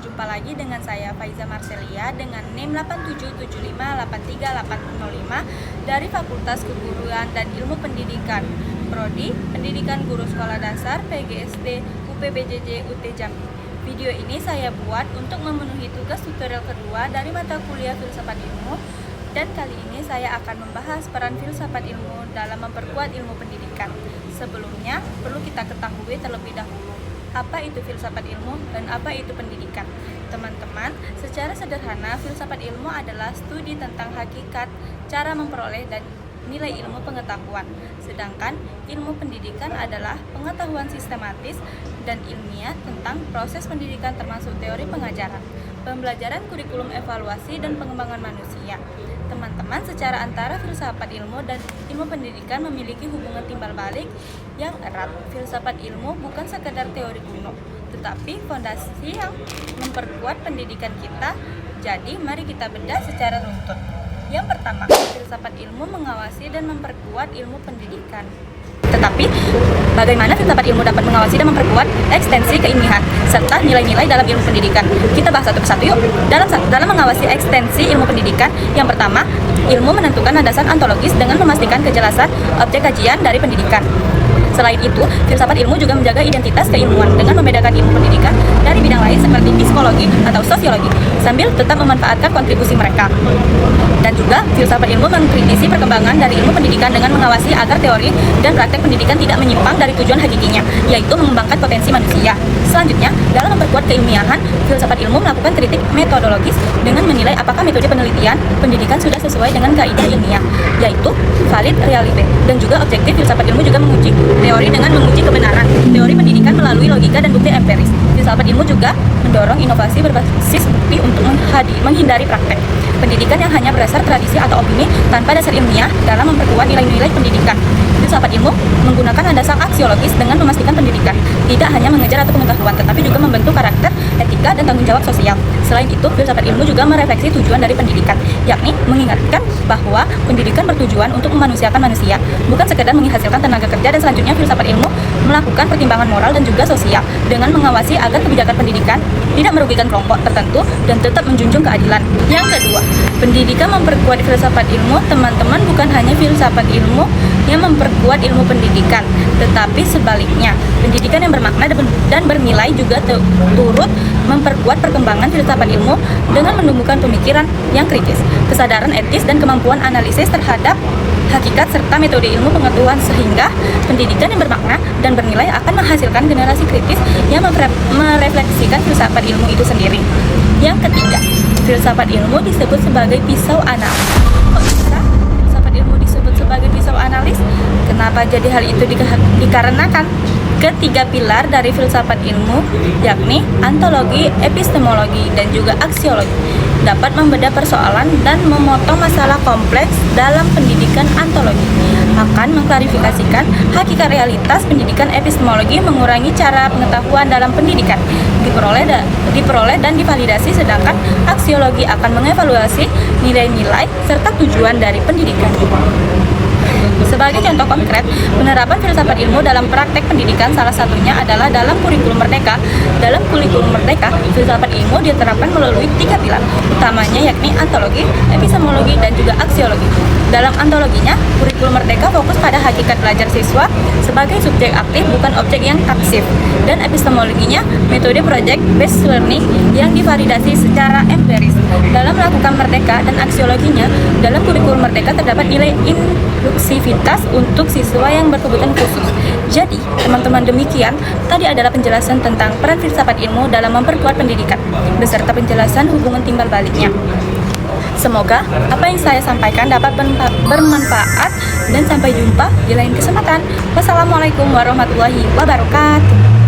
Jumpa lagi dengan saya Faiza Marcelia dengan NIM 877583805 dari Fakultas Keguruan dan Ilmu Pendidikan, Prodi Pendidikan Guru Sekolah Dasar PGSD UPBJJ UT Jambi. Video ini saya buat untuk memenuhi tugas tutorial kedua dari mata kuliah Filsafat Ilmu, dan kali ini saya akan membahas peran filsafat ilmu dalam memperkuat ilmu pendidikan. Sebelumnya, perlu kita ketahui terlebih dahulu apa itu filsafat ilmu dan apa itu pendidikan. Teman-teman, secara sederhana filsafat ilmu adalah studi tentang hakikat, cara memperoleh dan nilai ilmu pengetahuan. Sedangkan ilmu pendidikan adalah pengetahuan sistematis dan ilmiah tentang proses pendidikan termasuk teori pengajaran, pembelajaran, kurikulum, evaluasi, dan pengembangan manusia. Teman-teman, secara antara filsafat ilmu dan ilmu pendidikan memiliki hubungan timbal balik yang erat. Filsafat ilmu bukan sekedar teori kuno, tetapi fondasi yang memperkuat pendidikan kita. Jadi, mari kita bedah secara runtut. Yang pertama, filsafat ilmu mengawasi dan memperkuat ilmu pendidikan. Tetapi, bagaimana filsafat ilmu dapat mengawasi dan memperkuat ekstensi keilmiahan serta nilai-nilai dalam ilmu pendidikan? Kita bahas satu persatu yuk. Dalam mengawasi ekstensi ilmu pendidikan, yang pertama, ilmu menentukan landasan ontologis dengan memastikan kejelasan objek kajian dari pendidikan. Selain itu, filsafat ilmu juga menjaga identitas keilmuan dengan membedakan ilmu pendidikan dari bidang lain seperti psikologi atau sosiologi, sambil tetap memanfaatkan kontribusi mereka. Dan juga, filsafat ilmu mengkritisi perkembangan dari ilmu pendidikan dengan mengawasi agar teori dan praktek pendidikan tidak menyimpang dari tujuan hakikinya, yaitu mengembangkan potensi manusia. Selanjutnya, dalam memperkuat keilmiahan, filsafat ilmu melakukan kritik metodologis dengan menilai apakah metode penelitian pendidikan sudah sesuai dengan kaidah ilmiah, yaitu valid realite. Dan juga objektif filsafat ilmu juga menguji teori dengan menguji kebenaran teori pendidikan melalui logika dan bukti empiris. Filsafat ilmu juga mendorong inovasi berbasis bukti untuk menghindari praktek pendidikan yang hanya berdasar tradisi atau opini tanpa dasar ilmiah dalam memperkuat nilai-nilai pendidikan. Filsafat ilmu menggunakan landasan aksiologis dengan memastikan pendidikan tidak hanya mengejar atau pengetahuan, tetapi juga membentuk karakter, etika, dan tanggung jawab sosial. Selain itu, filsafat ilmu juga merefleksi tujuan dari pendidikan, yakni mengingatkan bahwa pendidikan bertujuan untuk memanusiakan manusia, bukan sekedar menghasilkan tenaga kerja. Dan selanjutnya, filsafat ilmu melakukan pertimbangan moral dan juga sosial dengan mengawasi agar kebijakan pendidikan tidak merugikan kelompok tertentu dan tetap menjunjung keadilan. Yang kedua, pendidikan memperkuat filsafat ilmu. Teman-teman, bukan hanya filsafat ilmu yang memperkuat ilmu pendidikan, tetapi sebaliknya, pendidikan yang bermakna dan bernilai juga turut memperkuat perkembangan filsafat ilmu dengan menumbuhkan pemikiran yang kritis, kesadaran etis, dan kemampuan analisis terhadap hakikat serta metode ilmu pengetahuan, sehingga pendidikan yang bermakna dan bernilai akan menghasilkan generasi kritis yang merefleksikan filsafat ilmu itu sendiri. Yang ketiga, filsafat ilmu disebut sebagai pisau analis. Kok bisa filsafat ilmu disebut sebagai pisau analis? Kenapa jadi hal itu? Dikarenakan ketiga pilar dari filsafat ilmu, yakni ontologi, epistemologi, dan juga aksiologi, dapat membedah persoalan dan memotong masalah kompleks. Dalam pendidikan, ontologi akan mengklarifikasikan hakikat realitas pendidikan. Epistemologi mengurangi cara pengetahuan dalam pendidikan diperoleh dan divalidasi, sedangkan aksiologi akan mengevaluasi nilai-nilai serta tujuan dari pendidikan. Sebagai contoh konkret, penerapan filsafat ilmu dalam praktek pendidikan salah satunya adalah dalam kurikulum merdeka. Dalam kurikulum merdeka, filsafat ilmu diterapkan melalui 3 pilar utamanya, yakni ontologi, epistemologi, dan juga aksiologi. Dalam ontologinya, kurikulum merdeka fokus pada hakikat belajar siswa sebagai subjek aktif, bukan objek yang pasif. Dan epistemologinya, metode project based learning yang divalidasi secara empiris. Dalam melakukan merdeka dan aksiologinya, dalam kurikulum merdeka terdapat nilai inklusivitas untuk siswa yang berkebutuhan khusus. Jadi, teman-teman, demikian tadi adalah penjelasan tentang peran filsafat ilmu dalam memperkuat pendidikan, beserta penjelasan hubungan timbal baliknya. Semoga apa yang saya sampaikan dapat bermanfaat, dan sampai jumpa di lain kesempatan. Wassalamualaikum warahmatullahi wabarakatuh.